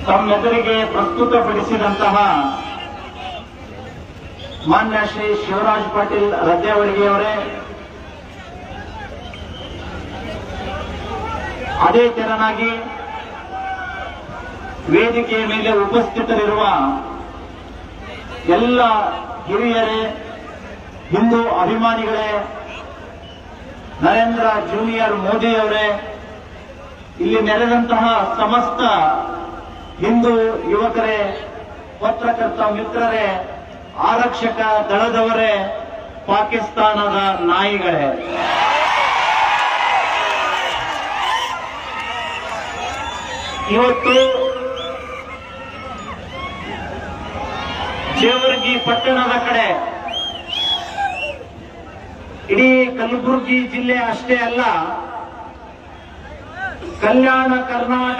ತಮ್ಮೆದುರಿಗೆ ಪ್ರಸ್ತುತಪಡಿಸಿದಂತಹ ಮಾನ್ಯ ಶ್ರೀ ಶಿವರಾಜ್ ಪಾಟೀಲ್ ರದ್ದೇವಳಿಗೆಯವರೇ, ಅದೇ ತೆರನಾಗಿ ವೇದಿಕೆಯ ಮೇಲೆ ಉಪಸ್ಥಿತರಿರುವ ಎಲ್ಲ ಹಿರಿಯರೇ, ಹಿಂದೂ ಅಭಿಮಾನಿಗಳೇ, ನರೇಂದ್ರ ಜೂನಿಯರ್ ಮೋದಿಯವರೇ, ಇಲ್ಲಿ ನೆರೆದಂತಹ ಸಮಸ್ತ ಹಿಂದೂ ಯುವಕರೇ, ಪತ್ರಕರ್ತ ಮಿತ್ರರೇ, ಆರಕ್ಷಕ ದಳದವರೇ, ಪಾಕಿಸ್ತಾನದ ನಾಯಿಗಳೇ, ಇವತ್ತು ಜೇವರ್ಗಿ ಪಟ್ಟಣದ ಕಡೆ, ಇಡೀ ಕಲಬುರಗಿ ಜಿಲ್ಲೆ ಅಷ್ಟೇ ಅಲ್ಲ, ಕಲ್ಯಾಣ ಕರ್ನಾಟಕ